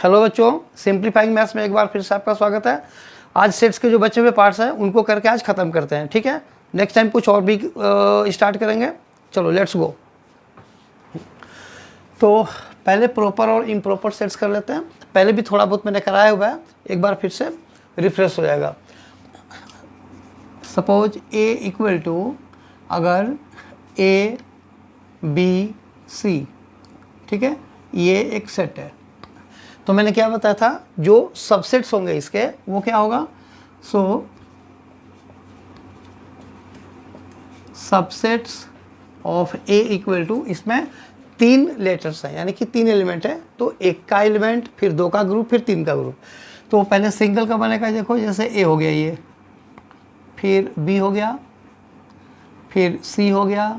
Hello बच्चों, simplifying maths में एक बार फिर से आपका स्वागत है। आज सेट्स के जो बचे हुए पार्ट्स हैं उनको करके आज ख़त्म करते हैं, ठीक है। नेक्स्ट टाइम कुछ और भी स्टार्ट करेंगे। चलो लेट्स गो। तो पहले प्रॉपर और इम्प्रॉपर सेट्स कर लेते हैं। पहले भी थोड़ा बहुत मैंने कराया हुआ है, एक बार फिर से रिफ्रेश हो जाएगा। सपोज ए इक्वल टू, अगर ए बी सी, ठीक है, ये एक सेट है, तो मैंने क्या बताया था, जो सबसेट्स होंगे इसके वो क्या होगा। So subsets of A equal to, इसमें 3 लेटर्स हैं, यानी कि 3 एलिमेंट है, तो एक का एलिमेंट, फिर 2 का ग्रुप, फिर 3 का ग्रुप। तो पहले सिंगल का बनेगा, देखो जैसे ए हो गया ये, फिर बी हो गया, फिर सी हो गया,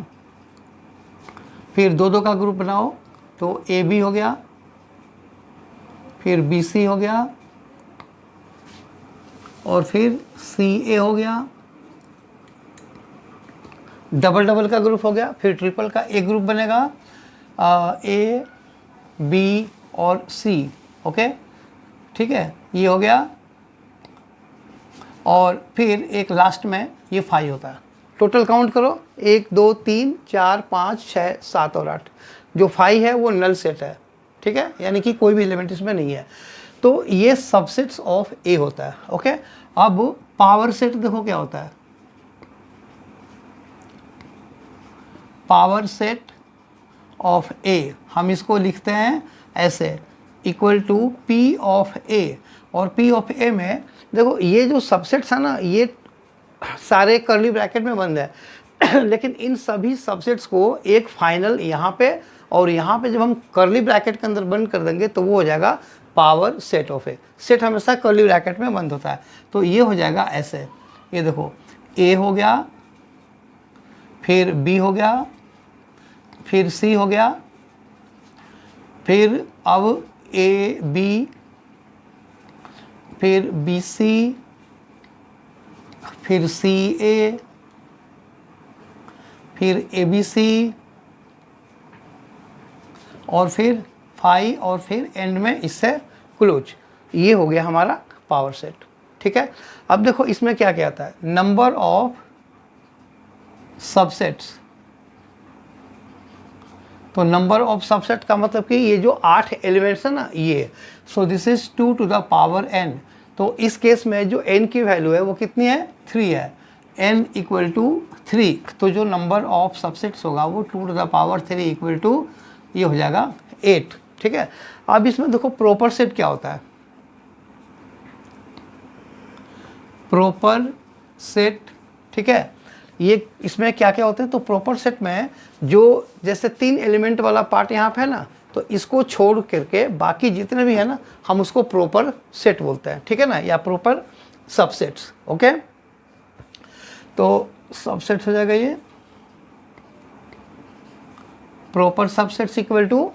फिर 2 का ग्रुप बनाओ तो ए बी हो गया, फिर बी सी हो गया, और फिर सी ए हो गया। डबल का ग्रुप हो गया, फिर ट्रिपल का एक ग्रुप बनेगा, ए बी और सी, ओके, ठीक है, ये हो गया। और फिर एक लास्ट में ये 5 होता है। टोटल काउंट करो, 1 2 3 4 5 6 7 और 8। जो 5 है वो नल सेट है, ठीक है, यानी कि कोई भी एलिमेंट इसमें नहीं है। तो ये सबसेट्स ऑफ ए होता है, ओके। अब पावर सेट देखो क्या होता है। पावर सेट ऑफ ए, हम इसको लिखते हैं ऐसे, इक्वल टू पी ऑफ ए। और पी ऑफ ए में देखो ये जो सबसेट्स है ना, ये सारे कर्ली ब्रैकेट में बंद है लेकिन इन सभी सबसेट्स को एक फाइनल यहाँ पे और यहाँ पे जब हम कर्ली ब्रैकेट के अंदर बंद कर देंगे तो वो हो जाएगा power set of A. Set हमेशा कर्ली ब्रैकेट में बंद होता है, तो ये हो जाएगा ऐसे। ये देखो, ए हो गया, फिर बी हो गया, फिर सी हो गया, फिर अब ए बी, फिर बी सी, फिर सी ए, फिर ए बी सी, और फिर 5, और फिर एंड में इससे क्लोज। ये हो गया हमारा पावर सेट, ठीक है। अब देखो इसमें क्या क्या आता है, नंबर ऑफ सबसेट्स। तो नंबर ऑफ सबसेट का मतलब कि ये जो 8 एलिमेंट्स है ना, ये, so this is 2 to the power n। तो इस केस में जो n की वैल्यू है वो कितनी है, 3 है, n इक्वल टू 3। तो जो नंबर ऑफ सबसेट्स होगा वो 2 to the power 3 equal to, ये हो जाएगा 8, ठीक है। अब इसमें देखो प्रॉपर सेट क्या होता है। प्रॉपर सेट, ठीक है, ये इसमें क्या क्या होते हैं। तो प्रॉपर सेट में जो जैसे 3 एलिमेंट वाला पार्ट यहाँ पे है ना, तो इसको छोड़ करके बाकी जितने भी है ना, हम उसको प्रॉपर सेट बोलते हैं, ठीक है ना, या प्रॉपर सबसेट्स, ओके। तो सबसेट हो जाएगा ये proper subsets equal to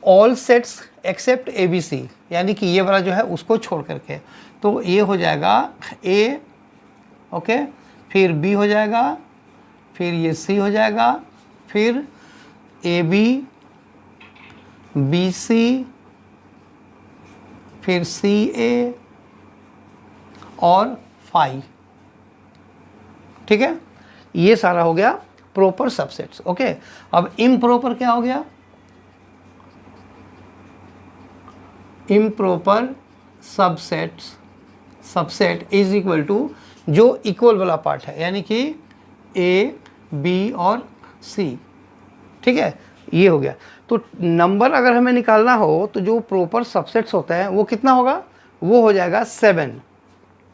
all sets except A B C, यानी कि ये वाला जो है उसको छोड़ करके। तो ये हो जाएगा ए, ओके, फिर बी हो जाएगा, फिर ये सी हो जाएगा, फिर ए बी, बी सी, फिर सी ए और 5, ठीक है। ये सारा हो गया प्रॉपर सबसेट्स, ओके। अब इम्प्रॉपर क्या हो गया, improper subsets, subset is equal to जो इक्वल वाला पार्ट है, यानी कि ए बी और सी, ठीक है, ये हो गया। तो नंबर अगर हमें निकालना हो तो जो प्रॉपर सबसेट्स होता है वो कितना होगा, वो हो जाएगा 7,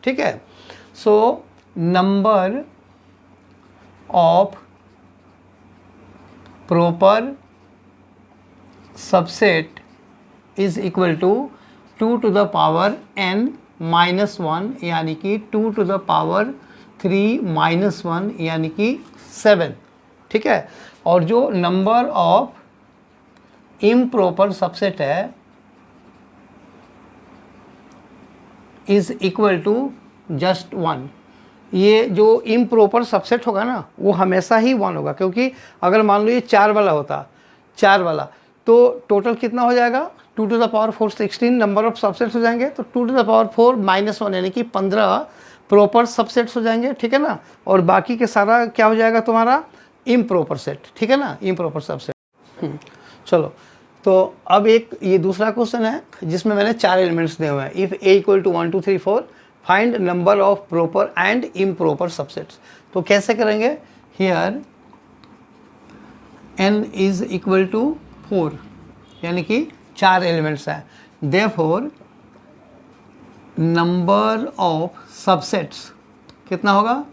ठीक है। So number of proper subset is equal to 2 to the power n minus 1, यानी कि 2 टू द पावर 3 माइनस 1, यानी कि 7, ठीक है। और जो नंबर ऑफ इम्प्रॉपर सबसेट है इज इक्वल टू जस्ट 1। ये जो इम्प्रॉपर सबसेट होगा ना वो हमेशा ही 1 होगा, क्योंकि अगर मान लो ये 4 वाला होता, 4 वाला, तो टोटल कितना हो जाएगा, 2 to the power 4 16 number of subsets हो जाएंगे, तो 2 टू द पावर 4 -1 यानी कि 15 प्रॉपर सबसेट्स हो जाएंगे, ठीक है ना। और बाकी के सारा क्या हो जाएगा तुम्हारा इम्प्रॉपर सेट, ठीक है ना, इम्प्रॉपर सबसेट। चलो, तो अब एक ये दूसरा क्वेश्चन है जिसमें मैंने 4 एलिमेंट्स दिए हुए हैं। If A equal to 1 2 3 4 find number of proper and improper subsets. तो कैसे करेंगे, here n is equal to 4 यानी कि 4 एलिमेंट्स हैं, देयरफॉर नंबर ऑफ सबसेट्स कितना होगा,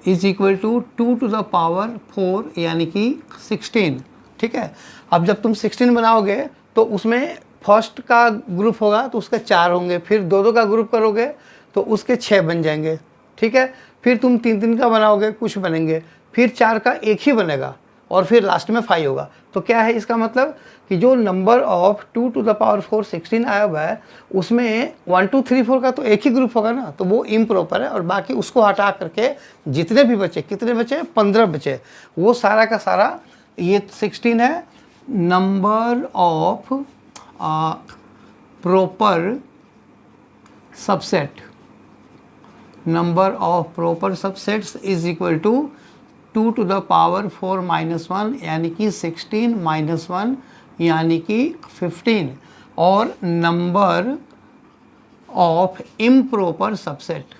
is equal to 2 to the power 4 यानी कि 16, ठीक है। अब जब तुम 16 बनाओगे तो उसमें फर्स्ट का ग्रुप होगा तो उसके 4 होंगे, फिर 2 का ग्रुप करोगे तो उसके 6 बन जाएंगे, ठीक है। फिर तुम 3 का बनाओगे, कुछ बनेंगे, फिर 4 का एक ही बनेगा और फिर लास्ट में 5 होगा। तो क्या है इसका मतलब कि जो number of 2 to the power 4 16 आया हुआ है उसमें 1 2 3 4 का तो एक ही ग्रुप होगा ना, तो वो इम्प्रॉपर है, और बाकी उसको हटा करके जितने भी बचे, कितने बचे, 15 बचे, वो सारा का सारा ये 16 है number of proper subset. Number of proper subsets is equal to 2 to the power 4 -1 यानी कि 16 -1 यानी कि 15, और number of improper subset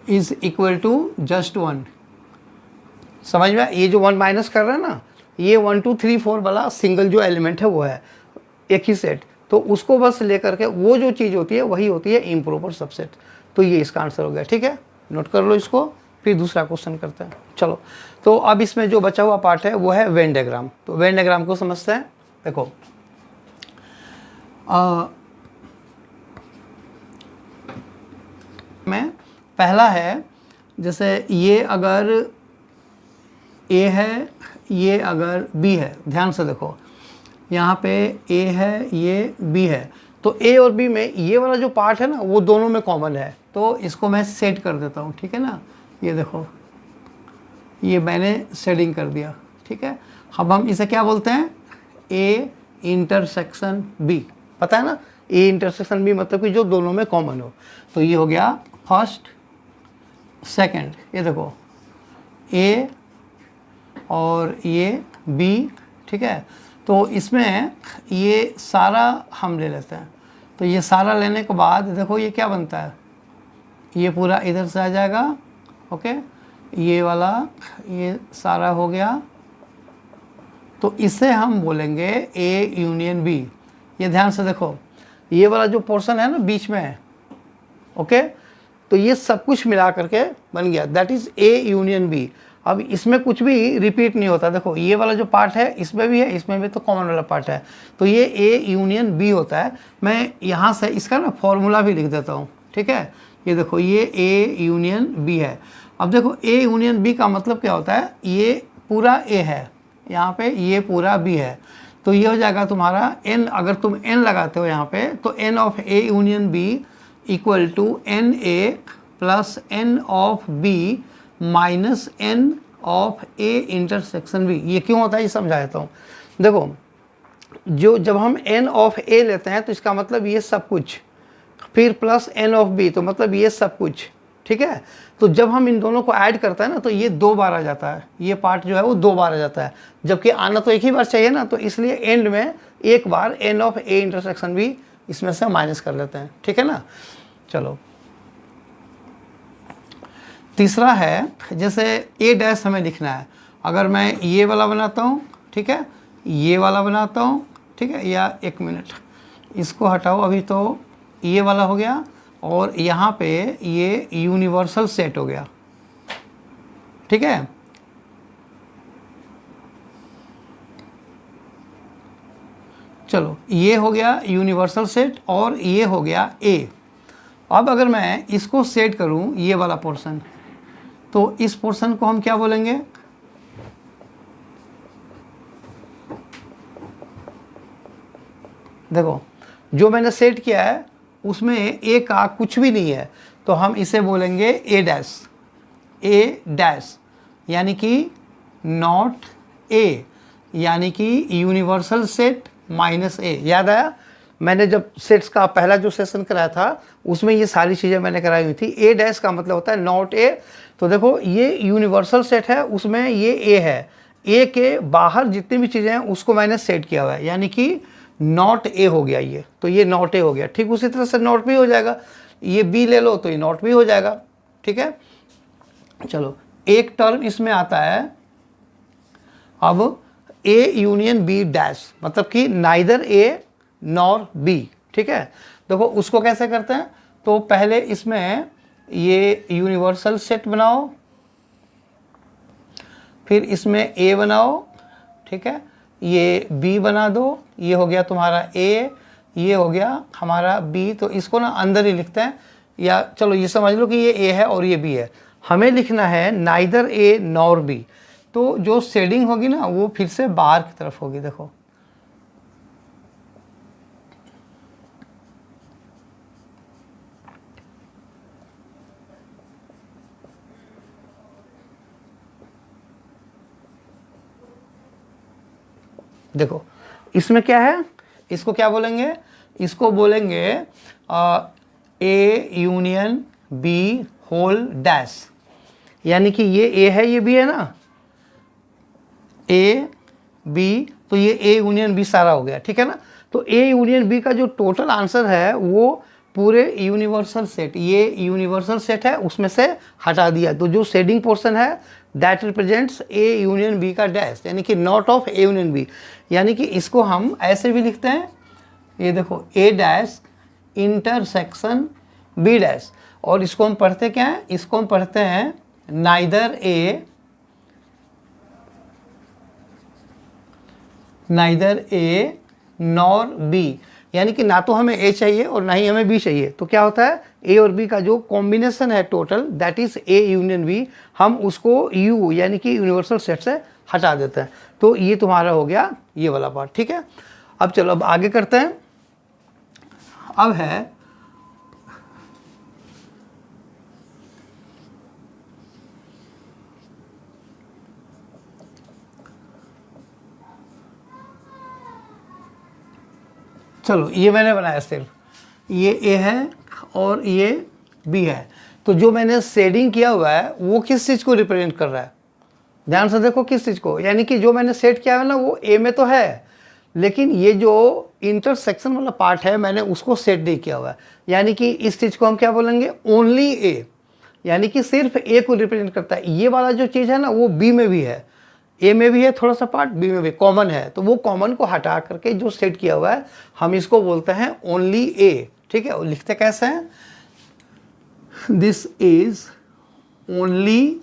is equal to just 1। समझ में, ये जो 1 माइनस कर रहा है ना, ये 1 2 3 4 वाला सिंगल जो एलिमेंट है वो है एक ही सेट, तो उसको बस लेकर के वो जो चीज़ होती है वही होती है इम्प्रॉपर सबसेट। तो ये इसका आंसर हो गया, ठीक है, नोट कर लो इसको, फिर दूसरा क्वेश्चन करते हैं। चलो, तो अब इसमें जो बचा हुआ पार्ट है वो है वेन डायग्राम। तो वेन डायग्राम को समझते हैं। देखो, में पहला है, जैसे ये अगर A है, ये अगर B है, ध्यान से देखो, यहाँ पे A है, ये B है, तो A और B में ये वाला जो पार्ट है ना वो दोनों में कॉमन है, तो इसको मैं सेट कर देता हूँ, ठीक है ना। ये देखो, ये मैंने शेडिंग कर दिया, ठीक है। अब हम इसे क्या बोलते हैं, A इंटरसेक्शन B, पता है ना, A इंटरसेक्शन B मतलब कि जो दोनों में कॉमन हो। तो ये हो गया फर्स्ट सेकंड, ये देखो A और ये B, ठीक है। तो इसमें ये सारा हम ले लेते हैं, तो ये सारा लेने के बाद देखो ये क्या बनता है, ये पूरा इधर से आ जाएगा, ओके, ये वाला ये सारा हो गया, तो इसे हम बोलेंगे A यूनियन B। ये ध्यान से देखो, ये वाला जो पोर्शन है ना बीच में है, ओके, तो ये सब कुछ मिला करके बन गया, that is A union B। अब इसमें कुछ भी रिपीट नहीं होता, देखो ये वाला जो पार्ट है इसमें भी है, इसमें भी, तो कॉमन वाला पार्ट है, तो ये A यूनियन B होता है। मैं यहाँ से इसका ना फॉर्मूला भी लिख देता हूँ, ठीक है। ये देखो, ये A यूनियन B है। अब देखो A यूनियन B का मतलब क्या होता है, ये पूरा A है, यहाँ पे ये पूरा B है, तो ये हो जाएगा तुम्हारा N, अगर तुम N लगाते हो यहाँ पे, तो N of A union B equal to NA plus N of B minus N of A intersection B। ये क्यों होता है ये समझा देता हूँ। देखो, जो जब हम N ऑफ A लेते हैं तो इसका मतलब ये सब कुछ, फिर प्लस N ऑफ B, तो मतलब ये सब कुछ, ठीक है। तो जब हम इन दोनों को ऐड करते हैं ना तो ये 2 बार आ जाता है, ये पार्ट जो है वो 2 बार आ जाता है, जबकि आना तो एक ही बार चाहिए ना, तो इसलिए एंड में एक बार N of A intersection B इसमें से माइनस कर लेते हैं, ठीक है ना। चलो, तीसरा है, जैसे A डैश हमें लिखना है, अगर मैं ये वाला बनाता हूँ, ठीक है, ये वाला बनाता हूँ, ठीक है, या एक मिनट इसको हटाओ, अभी तो ये वाला हो गया, और यहाँ पे ये यूनिवर्सल सेट हो गया, ठीक है। चलो, ये हो गया यूनिवर्सल सेट और ये हो गया A। अब अगर मैं इसको सेट करूं, ये वाला पोर्शन, तो इस पोर्शन को हम क्या बोलेंगे, देखो जो मैंने सेट किया है उसमें A का कुछ भी नहीं है, तो हम इसे बोलेंगे A डैश, A डैश। यानी कि नॉट ए, यानी कि यूनिवर्सल सेट माइनस ए। याद आया, मैंने जब सेट्स का पहला जो सेशन कराया था उसमें ये सारी चीज़ें मैंने कराई हुई थी। ए डैश का मतलब होता है नॉट ए। तो देखो ये यूनिवर्सल सेट है, उसमें ये ए है, ए के बाहर जितनी भी चीज़ें हैं उसको मैंने सेट किया हुआ है, यानी कि नॉट ए हो गया ये। तो ये नॉट ए हो गया। ठीक उसी तरह से नॉट बी हो जाएगा, ये बी ले लो तो ये नॉट बी हो जाएगा। ठीक है, चलो एक टर्म इसमें आता है अब ए यूनियन बी डैश, मतलब कि नाइदर ए नॉर बी। ठीक है, देखो उसको कैसे करते हैं, तो पहले इसमें ये यूनिवर्सल सेट बनाओ, फिर इसमें ए बनाओ। ठीक है, ये बी बना दो, ये हो गया तुम्हारा ए, ये हो गया हमारा बी। तो इसको ना अंदर ही लिखते हैं, या चलो ये समझ लो कि ये ए है और ये बी है। हमें लिखना है नाइदर ए नॉर बी, तो जो शेडिंग होगी ना वो फिर से बाहर की तरफ होगी। देखो देखो इसमें क्या है, इसको क्या बोलेंगे, इसको बोलेंगे A union B whole dash, यानी कि ये ए है ये बी है ना, ए बी, तो ये ए यूनियन बी सारा हो गया। ठीक है ना, तो ए यूनियन बी का जो टोटल आंसर है वो पूरे यूनिवर्सल सेट, ये यूनिवर्सल सेट है उसमें से हटा दिया, तो जो शेडिंग पोर्शन है that represents A union B का डैश, यानी कि not of A union B. यानी कि इसको हम ऐसे भी लिखते हैं, ये देखो ए डैश इंटरसेक्शन बी डैश, और इसको हम पढ़ते क्या है, इसको हम पढ़ते हैं नाइदर ए नॉर बी, यानी कि ना तो हमें ए चाहिए और ना ही हमें बी चाहिए। तो क्या होता है, ए और बी का जो कॉम्बिनेशन है total that is A union B, हम उसको यू यानी कि यूनिवर्सल सेट से हटा देते हैं। तो ये तुम्हारा हो गया ये वाला पार्ट। ठीक है, अब चलो अब आगे करते हैं। अब है चलो ये मैंने बनाया सिर्फ, ये ए है और ये बी है, तो जो मैंने शेडिंग किया हुआ है वो किस चीज़ को रिप्रेजेंट कर रहा है, ध्यान से देखो किस चीज़ को, यानी कि जो मैंने सेट किया है ना वो ए में तो है, लेकिन ये जो इंटरसेक्शन वाला पार्ट है मैंने उसको सेट नहीं किया हुआ है, यानी कि इस चीज़ को हम क्या बोलेंगे, ओनली ए, यानी कि सिर्फ ए को रिप्रेजेंट करता है। ये वाला जो चीज़ है ना वो बी में भी है, ए में भी है थोड़ा सा पार्ट, बी में भी कॉमन है, तो वो कॉमन को हटा करके जो सेट किया हुआ है हम इसको बोलते हैं ओनली ए। ठीक है, और लिखते कैसे हैं, दिस इज ओनली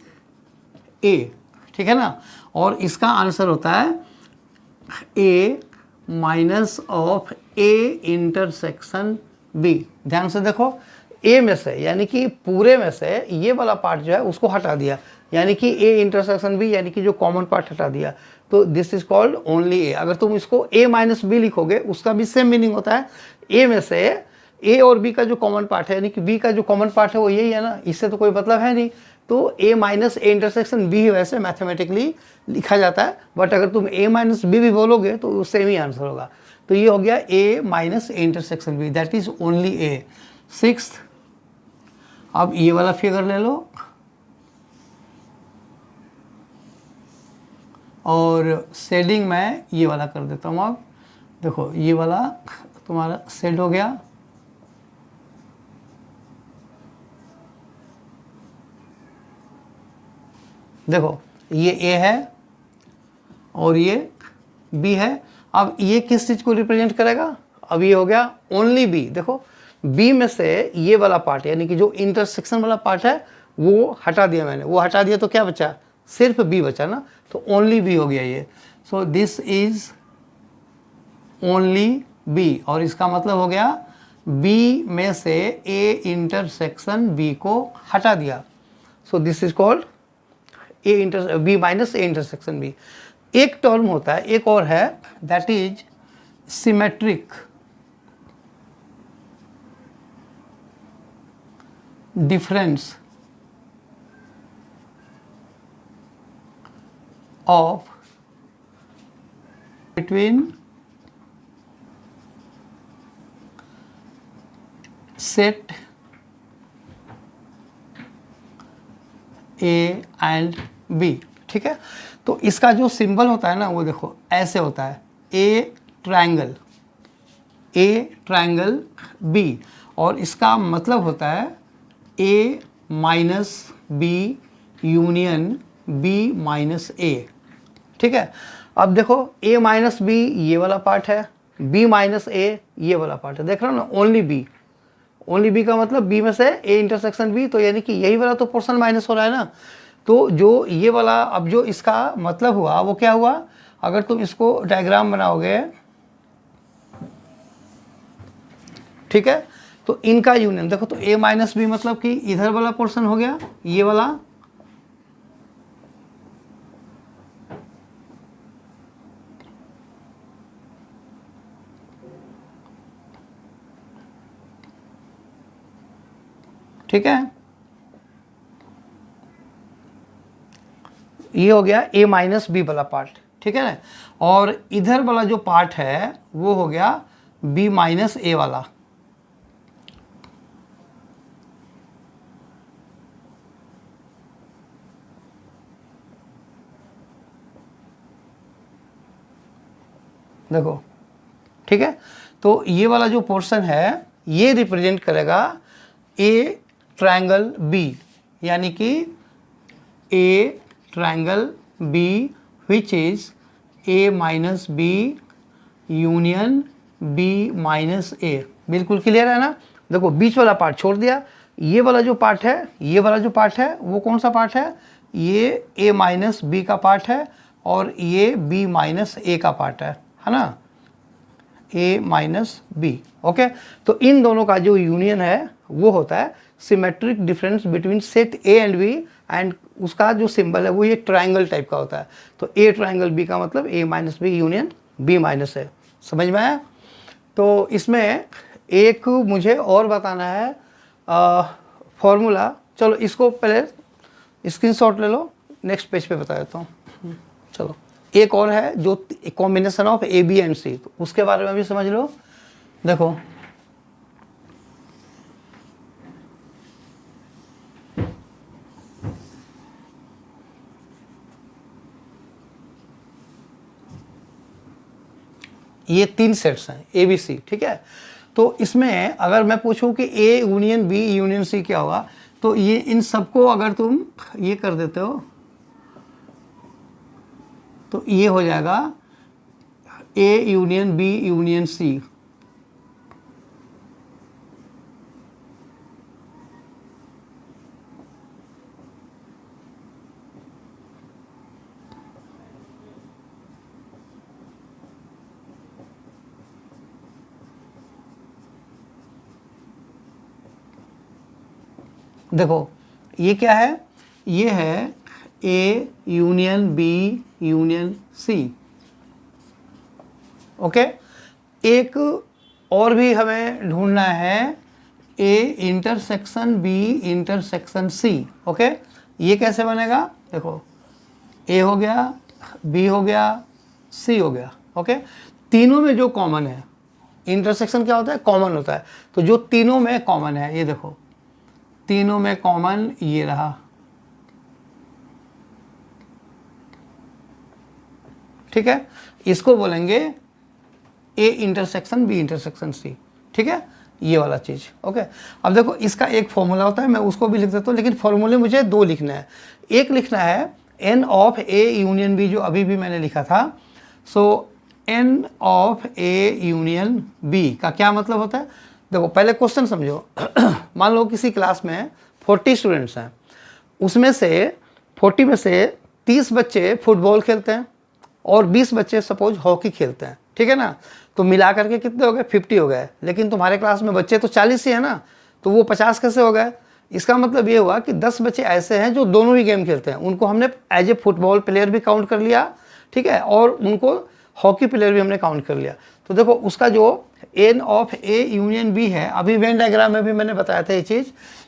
ए। ठीक है ना, और इसका आंसर होता है A minus of A intersection B. ध्यान से देखो, ए में से यानी कि पूरे में से ये वाला पार्ट जो है उसको हटा दिया, यानी कि ए इंटरसेक्शन बी यानी कि जो कॉमन पार्ट हटा दिया, तो दिस इज कॉल्ड ओनली ए। अगर तुम इसको ए माइनस बी लिखोगे उसका भी सेम मीनिंग होता है, ए में से ए और बी का जो कॉमन पार्ट है यानी कि बी का जो कॉमन पार्ट है वो यही है ना, इससे तो कोई मतलब है नहीं, तो ए माइनस ए इंटरसेक्शन बी वैसे मैथमेटिकली लिखा जाता है, बट अगर तुम ए माइनस बी भी बोलोगे तो सेम ही आंसर होगा। तो ये हो गया A minus A intersection B, that is only A. Sixth, अब ये वाला फिगर ले लो और शेडिंग मैं ये वाला कर देता हूँ। अब देखो ये वाला तुम्हारा शेड हो गया, देखो ये ए है और ये बी है। अब ये किस चीज़ को रिप्रेजेंट करेगा, अब ये हो गया ओनली बी। देखो बी में से ये वाला पार्ट यानी कि जो इंटरसेक्शन वाला पार्ट है वो हटा दिया मैंने, वो हटा दिया तो क्या बचा, सिर्फ बी बचा ना, तो ओनली बी हो गया ये। So this is only B, और इसका मतलब हो गया बी में से ए इंटरसेक्शन बी को हटा दिया, so this is called A B minus A intersection B. एक टर्म होता है, एक और है, that is symmetric difference of between set A and B. ठीक है, तो इसका जो सिंबल होता है ना वो देखो ऐसे होता है, ए ट्रायंगल बी, और इसका मतलब होता है A minus B union B minus A. ठीक है, अब देखो ए माइनस बी ये वाला पार्ट है, बी माइनस ए ये वाला पार्ट है, देख रहे हो ना, ओनली बी का मतलब बी में से ए इंटरसेक्शन बी, तो यानी कि यही वाला तो पोर्शन माइनस हो रहा है ना। तो जो ये वाला अब जो इसका मतलब हुआ वो क्या हुआ, अगर तुम इसको डायग्राम बनाओगे, ठीक है, तो इनका यूनियन देखो, तो a माइनस बी मतलब कि इधर वाला पोर्शन हो गया ये वाला, ठीक है, ये हो गया a माइनस बी वाला पार्ट। ठीक है ना, और इधर वाला जो पार्ट है वो हो गया b माइनस ए वाला। देखो, ठीक है, तो ये वाला जो पोर्शन है ये रिप्रेजेंट करेगा ए ट्रायंगल बी, यानी कि A triangle B which is A minus B union B minus A. बिल्कुल क्लियर है ना। देखो बीच वाला पार्ट छोड़ दिया, ये वाला जो पार्ट है, ये वाला जो पार्ट है वो कौन सा पार्ट है, ये ए माइनस बी का पार्ट है और ये बी माइनस ए का पार्ट है ना, ए माइनस बी। ओके, तो इन दोनों का जो यूनियन है वो होता है symmetric difference between set A and B, and उसका जो सिंबल है वो ये ट्रायंगल टाइप का होता है। तो ए ट्रायंगल बी का मतलब A minus B union B minus A. समझ में आया। तो इसमें एक मुझे और बताना है फॉर्मूला, चलो इसको पहले स्क्रीनशॉट ले लो, नेक्स्ट पेज पे बता देता हूँ। चलो एक और है जो combination of A B and C, तो उसके बारे में भी समझ लो। देखो ये 3 सेट्स हैं ए बी सी। ठीक है, तो इसमें अगर मैं पूछूं कि A union B union C क्या होगा, तो ये इन सबको अगर तुम ये कर देते हो तो ये हो जाएगा A union B union C. देखो ये क्या है, ये है A union B union C. Okay, एक और भी हमें ढूंढना है A intersection B intersection C. Okay, ये कैसे बनेगा, देखो ए हो गया, बी हो गया, सी हो गया। ओके, तीनों में जो कॉमन है, इंटरसेक्शन क्या होता है, कॉमन होता है, तो जो तीनों में कॉमन है, ये देखो तीनों में कॉमन ये रहा। ठीक है, इसको बोलेंगे A intersection B intersection C. ठीक है, ये वाला चीज। ओके, अब देखो इसका एक फॉर्मूला होता है, मैं उसको भी लिख देता हूँ, लेकिन फॉर्मूले मुझे 2 लिखना है। एक लिखना है N of A union B, जो अभी भी मैंने लिखा था। So n of A union B का क्या मतलब होता है, देखो पहले क्वेश्चन समझो। मान लो किसी क्लास में 40 स्टूडेंट्स हैं, उसमें से 40 में से 30 बच्चे फुटबॉल खेलते हैं और 20 बच्चे सपोज हॉकी खेलते हैं। ठीक है ना, तो मिला करके कितने हो गए, 50 हो गए। लेकिन तुम्हारे क्लास में बच्चे तो 40 ही है ना, तो वो 50 कैसे हो गए। इसका मतलब ये हुआ कि 10 बच्चे ऐसे हैं जो दोनों ही गेम खेलते हैं, उनको हमने एज ए फुटबॉल प्लेयर भी काउंट कर लिया। ठीक है, और उनको हॉकी प्लेयर भी हमने काउंट कर लिया। तो देखो उसका जो N of A union B है, अभी वेन डायग्राम में भी मैंने बताया था ये चीज़,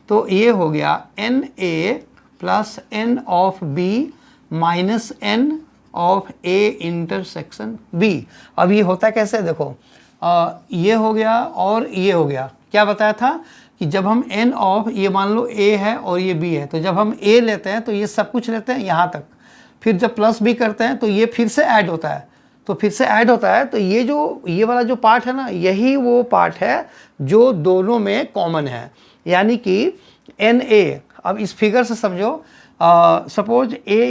तो ये हो गया N A plus N of B minus N of A intersection B. अब ये होता कैसे, देखो ये हो गया और ये हो गया। क्या बताया था कि जब हम n ऑफ, ये मान लो a है और ये b है, तो जब हम a लेते हैं तो ये सब कुछ लेते हैं यहाँ तक, फिर जब प्लस b करते हैं तो ये फिर से ऐड होता है, तो फिर से ऐड होता है, तो ये वाला जो पार्ट है ना, यही वो पार्ट है जो दोनों में कॉमन है, यानी कि NA। अब इस फिगर से समझो, सपोज A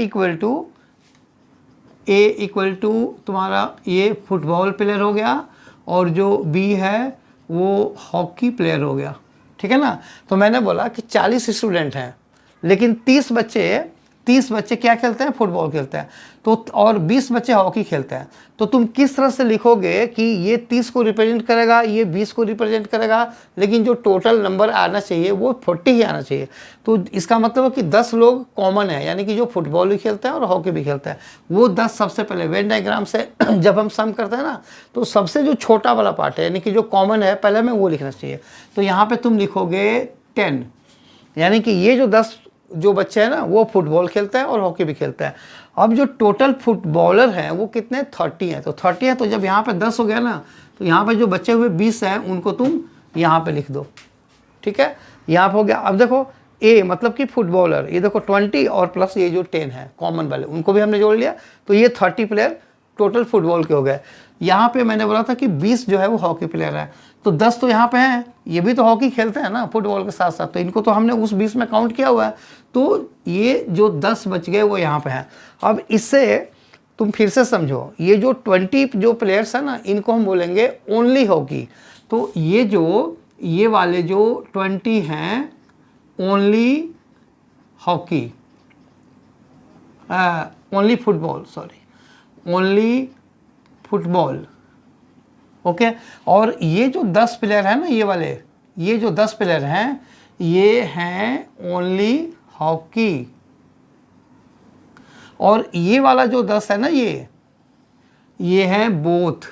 इक्वल टू तुम्हारा ये फुटबॉल प्लेयर हो गया और जो B है वो हॉकी प्लेयर हो गया, ठीक है ना। तो मैंने बोला कि 40 स्टूडेंट हैं, लेकिन 30 बच्चे क्या खेलते हैं, फुटबॉल खेलते हैं, तो और 20 बच्चे हॉकी खेलते हैं। तो तुम किस तरह से लिखोगे कि ये 30 को रिप्रेजेंट करेगा, ये 20 को रिप्रेजेंट करेगा, लेकिन जो टोटल नंबर आना चाहिए वो 40 ही आना चाहिए। तो इसका मतलब है कि 10 लोग कॉमन है, यानी कि जो फुटबॉल भी खेलते हैं और हॉकी भी खेलते हैं, वो 10 सबसे पहले वेन डायग्राम से जब हम सम करते हैं ना, तो सबसे जो छोटा वाला पार्ट है, यानी कि जो कॉमन है, पहले हमें वो लिखना चाहिए। तो यहाँ पर तुम लिखोगे 10, यानी कि ये जो 10 जो बच्चे हैं ना, वो फुटबॉल खेलते हैं और हॉकी भी खेलते हैं। अब जो टोटल फुटबॉलर हैं वो कितने, 30 हैं। तो 30 है, तो जब यहाँ पे 10 हो गया ना, तो यहाँ पे जो बचे हुए 20 हैं उनको तुम यहाँ पे लिख दो, ठीक है। यहाँ पे हो गया। अब देखो A मतलब कि फुटबॉलर, ये देखो 20 और प्लस ये जो 10 है कॉमन वाले, उनको भी हमने जोड़ लिया, तो ये 30 प्लेयर टोटल फुटबॉल के हो गए। यहाँ पे मैंने बोला था कि 20 जो है वो हॉकी प्लेयर है, तो 10 तो यहाँ पे हैं, ये भी तो हॉकी खेलते हैं ना फुटबॉल के साथ साथ, तो इनको तो हमने उस 20 में काउंट किया हुआ है। तो ये जो 10 बच गए वो यहाँ पे हैं। अब इससे तुम फिर से समझो, ये जो 20 जो प्लेयर्स हैं ना, इनको हम बोलेंगे ओनली हॉकी। तो ये वाले जो 20 हैं only hockey, only football, only football, okay. और ये जो 10 प्लेयर हैं ना, ये जो 10 प्लेयर हैं, ये हैं ओनली हॉकी। और ये वाला जो 10 है ना, ये हैं बोथ,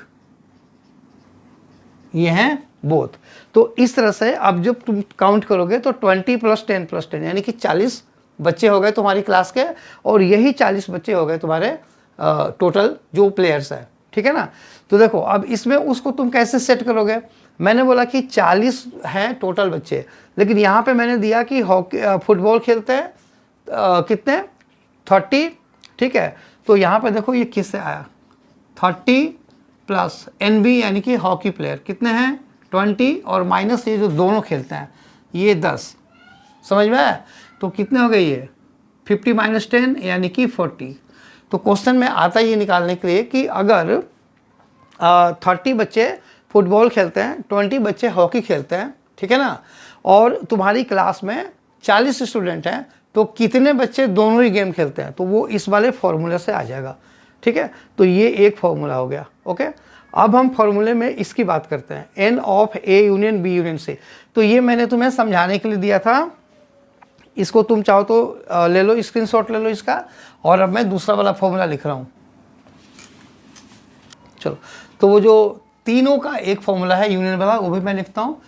ये हैं बोथ। तो इस तरह से अब जब तुम काउंट करोगे तो 20 + 10 + 10 यानी कि 40 बच्चे हो गए तुम्हारी क्लास के, और यही 40 बच्चे हो गए तुम्हारे टोटल जो प्लेयर्स है, ठीक है ना। तो देखो अब इसमें उसको तुम कैसे सेट करोगे, मैंने बोला कि 40 हैं टोटल बच्चे, लेकिन यहाँ पे मैंने दिया कि हॉकी फुटबॉल खेलते हैं कितने, 30, ठीक है। तो यहाँ पे देखो ये किससे आया, 30 + NB यानी कि हॉकी प्लेयर कितने हैं, 20, और माइनस ये जो दोनों खेलते हैं ये 10, समझ में आया। तो कितने हो गए ये, 50 - 10 यानी कि 40। तो क्वेश्चन में आता ये निकालने के लिए कि अगर 30 बच्चे फुटबॉल खेलते हैं, 20 बच्चे हॉकी खेलते हैं, ठीक है ना, और तुम्हारी क्लास में 40 स्टूडेंट हैं, तो कितने बच्चे दोनों ही गेम खेलते हैं, तो वो इस वाले फॉर्मूले से आ जाएगा, ठीक है। तो ये एक फॉर्मूला हो गया, ओके। अब हम फॉर्मूले में इसकी बात करते हैं, N of A union B union C। तो ये मैंने तुम्हें समझाने के लिए दिया था, इसको तुम चाहो तो ले लो, स्क्रीनशॉट ले लो इसका। और अब मैं दूसरा वाला फॉर्मूला लिख रहा हूँ, चलो। तो वो जो तीनों का एक फॉर्मूला है यूनियन वाला, वो भी मैं लिखता हूँ,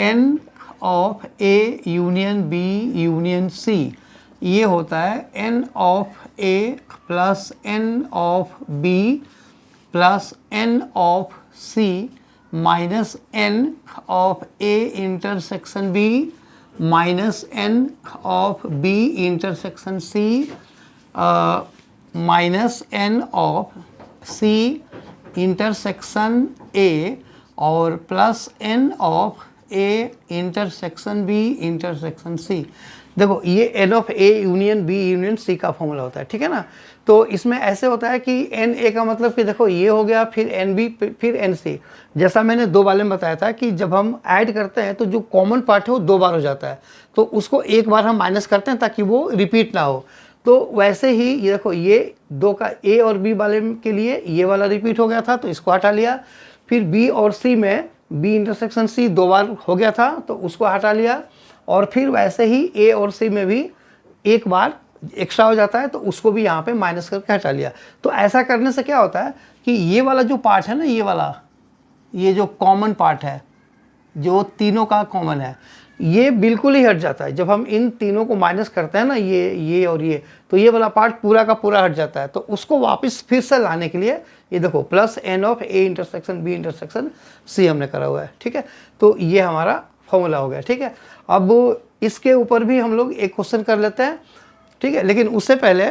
N of A union B union C, ये होता है N of A + N of B + N of C minus N of A intersection B minus N of B intersection C minus N of C intersection A और plus N of A intersection B intersection C। देखो ये N of A union B union C का formula होता है, ठीक है ना। तो इसमें ऐसे होता है कि NA का मतलब कि देखो ये हो गया, फिर NB, फिर NC। जैसा मैंने 2 वाले में बताया था कि जब हम ऐड करते हैं तो जो कॉमन पार्ट है वो 2 बार हो जाता है, तो उसको एक बार हम माइनस करते हैं ताकि वो रिपीट ना हो। तो वैसे ही ये देखो, ये 2 का A और B वाले के लिए ये वाला रिपीट हो गया था, तो इसको हटा लिया। फिर B और C में B इंटरसेक्शन C 2 बार हो गया था, तो उसको हटा लिया। और फिर वैसे ही A और C में भी एक बार एक्स्ट्रा हो जाता है, तो उसको भी यहाँ पे माइनस करके हटा लिया। तो ऐसा करने से क्या होता है कि ये वाला जो पार्ट है ना, ये वाला, ये जो कॉमन पार्ट है, जो तीनों का कॉमन है, ये बिल्कुल ही हट जाता है जब हम इन तीनों को माइनस करते हैं ना, ये और ये, तो ये वाला पार्ट पूरा का पूरा हट जाता है। तो उसको वापस फिर से लाने के लिए ये देखो plus N of A intersection B intersection C हमने करा हुआ है, ठीक है। तो ये हमारा फॉर्मूला हो गया, ठीक है। अब इसके ऊपर भी हम लोग एक क्वेश्चन कर लेते हैं, ठीक है। लेकिन उससे पहले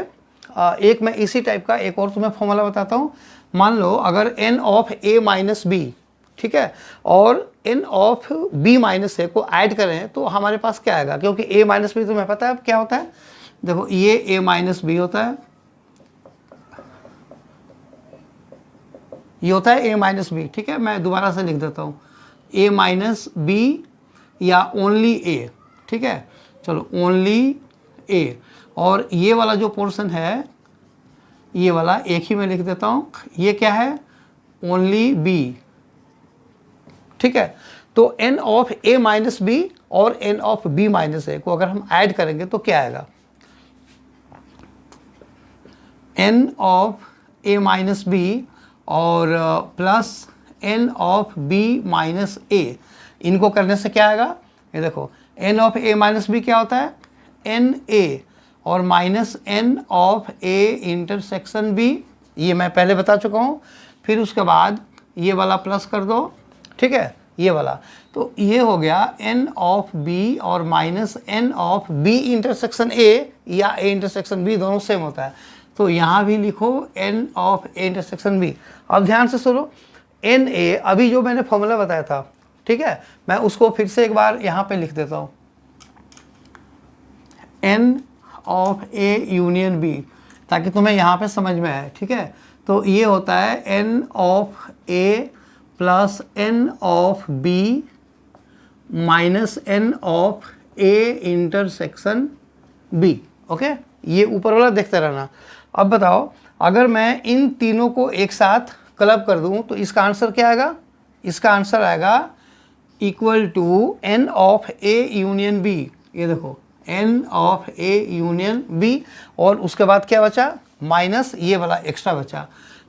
एक मैं इसी टाइप का एक और तुम्हें फॉर्मूला बताता हूँ। मान लो अगर N of A minus B, ठीक है, और N of B minus A को ऐड करें तो हमारे पास क्या आएगा, क्योंकि ए माइनस बी तुम्हें पता है क्या होता है। देखो ये ए माइनस बी होता है, ये होता है ए माइनस बी, ठीक है। मैं दोबारा से लिख देता हूँ, ए माइनस बी या ओनली ए, ठीक है। चलो ओनली ए, और ये वाला जो पोर्शन है ये वाला एक ही मैं लिख देता हूँ, ये क्या है, ओनली बी, ठीक है। तो n of A minus B और N of B minus A को अगर हम ऐड करेंगे तो क्या आएगा, n of A minus B और plus N of B minus A, इनको करने से क्या आएगा, ये देखो N of A minus B क्या होता है, एन ए और minus N of A intersection B, ये मैं पहले बता चुका हूँ। फिर उसके बाद ये वाला प्लस कर दो, ठीक है, ये वाला। तो ये हो गया एन ऑफ बी और minus N of B intersection A या ए इंटरसेक्शन बी, दोनों सेम होता है। तो यहाँ भी लिखो N of A intersection B. अब ध्यान से सुनो, एन ए अभी जो मैंने फॉर्मूला बताया था, ठीक है, मैं उसको फिर से एक बार यहाँ पे लिख देता हूँ, N of A union B, ताकि तुम्हें यहाँ पे समझ में आए, ठीक है। तो ये होता है N of A plus N of B minus N of A intersection B, okay. ये ऊपर वाला देखते रहना। अब बताओ अगर मैं इन तीनों को एक साथ क्लब कर दूं तो इसका आंसर क्या आएगा, इसका आंसर आएगा equal to N of A union B. ये देखो N of A union B, और उसके बाद क्या बचा, माइनस ये वाला एक्स्ट्रा बचा,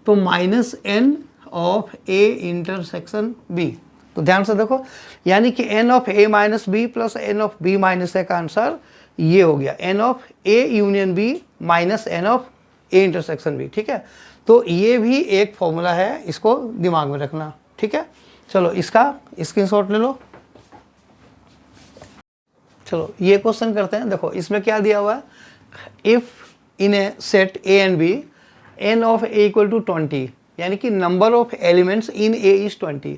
तो minus N of A intersection B. तो ध्यान से देखो, यानी कि N of A minus B plus N of B minus A का आंसर ये हो गया, N of A union B minus N of A intersection B, ठीक है। तो ये भी एक फॉर्मूला है, इसको दिमाग में रखना, ठीक है। चलो इसका स्क्रीनशॉट ले लो। चलो ये क्वेश्चन करते हैं। देखो इसमें क्या दिया हुआ है, if in a set A and B N of A equal to 20, यानी कि number of elements in A is 20,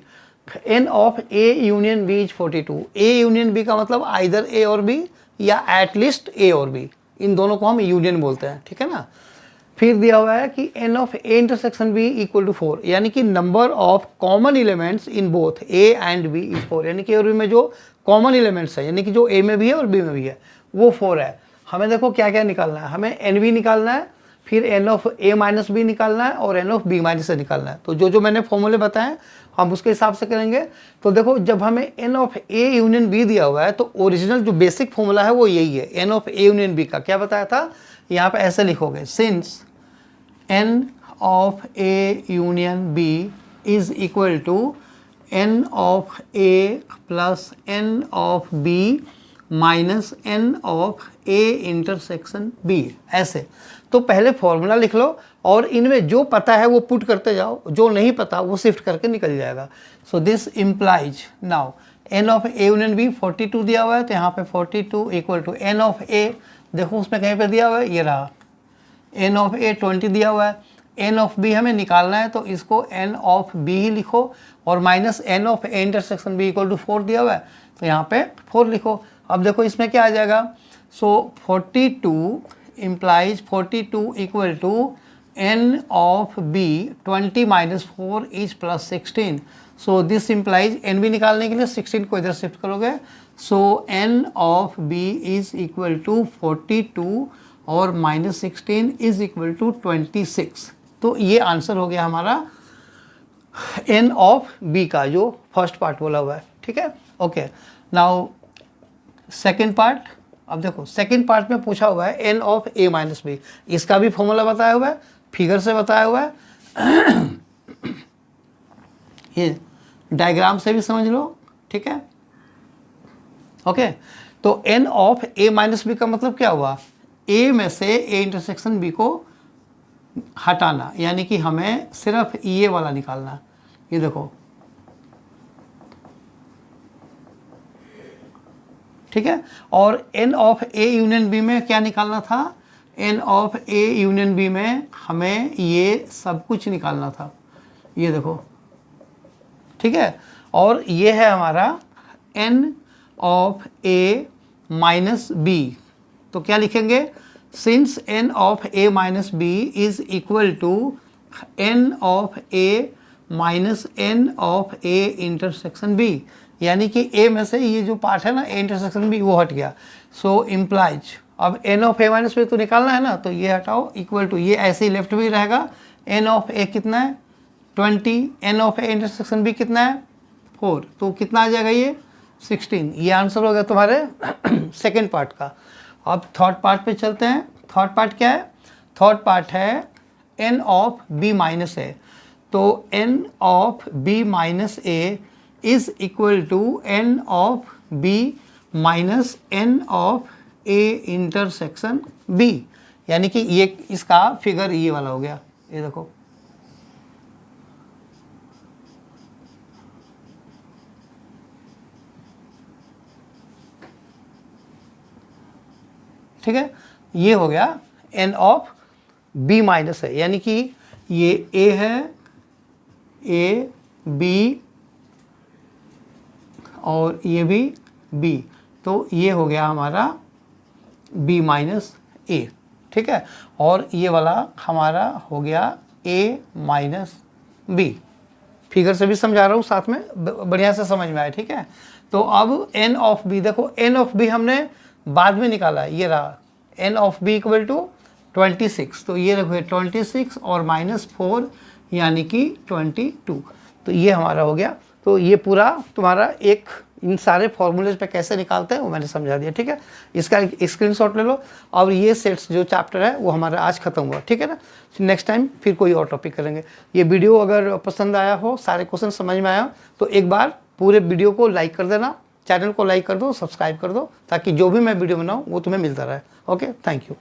N of A union B is 42। A union B का मतलब आइदर ए और बी या एटलीस्ट ए और बी, इन दोनों को हम यूनियन बोलते हैं, ठीक है ना। फिर दिया हुआ है कि N of A intersection B equal to 4, यानी कि number of common elements in both A and B is 4, यानी कि ए और बी में जो कॉमन एलिमेंट्स है, यानी कि जो ए में भी है और बी में भी है, वो 4 है। हमें देखो क्या क्या निकालना है, हमें एन बी निकालना है, फिर N of A minus B निकालना है और N of B minus A निकालना है। तो जो मैंने फॉर्मूले बताए हम उसके हिसाब से करेंगे। तो देखो जब हमें N of A union B दिया हुआ है तो ओरिजिनल जो बेसिक फॉर्मूला है वो यही है, N of A union B का क्या बताया था, यहाँ पे ऐसे लिखोगे, since N of A union B is equal to N of A plus N of B minus N of A intersection B, ऐसे। तो पहले फॉर्मूला लिख लो और इनमें जो पता है वो पुट करते जाओ, जो नहीं पता वो शिफ्ट करके निकल जाएगा। So this implies now N of A union B 42 दिया हुआ है, तो यहाँ पे 42 equal to N of A, देखो उसमें कहीं पे दिया हुआ है, ये रहा, एन ऑफ ए 20 दिया हुआ है, एन ऑफ बी हमें निकालना है तो इसको एन ऑफ बी ही लिखो, और minus N of A intersection B equal to 4 दिया हुआ है, तो यहाँ पे 4 लिखो। अब देखो इसमें क्या आ जाएगा, सो 42 implies 42 equal to n of b 20 minus 4 is plus 16. So this implies n b निकालने के लिए 16 को इधर शिफ्ट करोगे, so n of b is equal to 42 और माइनस 16 इज इक्वल टू 26। तो ये आंसर हो गया हमारा n ऑफ b का, जो फर्स्ट पार्ट बोला हुआ है, ठीक है। Okay, now second part. अब देखो सेकेंड पार्ट में पूछा हुआ है N of A minus B, इसका भी फॉर्मूला बताया हुआ है, फिगर से बताया हुआ है ये डायग्राम से भी समझ लो, ठीक है। ओके, तो n of a minus B का मतलब क्या हुआ, a में से a इंटरसेक्शन b को हटाना, यानी कि हमें सिर्फ ये वाला निकालना। ये देखो, ठीक है। और n of a union b में क्या निकालना था, n of a union b में हमें ये सब कुछ निकालना था, ये देखो, ठीक है। और ये है हमारा n of a minus b, तो क्या लिखेंगे, since n of a minus b is equal to n of a minus n of a intersection b, यानी कि a में से ये जो पार्ट है ना a इंटरसेक्शन b वो हट गया। सो इम्प्लाइज, अब n of a minus b तो निकालना है ना, तो ये हटाओ, इक्वल टू ये ऐसे ही लेफ्ट भी रहेगा, n ऑफ a कितना है 20, n of a intersection b कितना है 4, तो कितना आ जाएगा ये 16। ये आंसर हो गया तुम्हारे सेकेंड पार्ट का। अब थर्ड पार्ट पे चलते हैं। थर्ड पार्ट क्या है, थर्ड पार्ट है n of b minus a, तो n of b minus a is equal to n of b minus n of a intersection b, यानी कि ये इसका फिगर ये वाला हो गया, ये देखो, ठीक है। ये हो गया n ऑफ b माइनस है, यानी कि ये a है, a b और ये भी b, तो ये हो गया हमारा b माइनस a, ठीक है। और ये वाला हमारा हो गया a माइनस b, फिगर से भी समझा रहा हूँ साथ में, बढ़िया से समझ में आया, ठीक है। तो अब n ऑफ b, देखो n ऑफ b हमने बाद में निकाला, ये रहा n of b equal to 26, तो ये रखो 26 और माइनस 4 यानी कि 22, तो ये हमारा हो गया। तो ये पूरा तुम्हारा एक, इन सारे फॉर्मूलेज पे कैसे निकालते हैं वो मैंने समझा दिया, ठीक है। इसका स्क्रीनशॉट ले लो, और ये सेट्स जो चैप्टर है वो हमारा आज खत्म हुआ, ठीक है ना। नेक्स्ट टाइम फिर कोई और टॉपिक करेंगे। ये वीडियो अगर पसंद आया हो, सारे क्वेश्चन समझ में आया हो, तो एक बार पूरे वीडियो को लाइक कर देना, चैनल को लाइक कर दो, सब्सक्राइब कर दो, ताकि जो भी मैं वीडियो बनाऊँ वो तुम्हें मिलता रहे। Okay, thank you.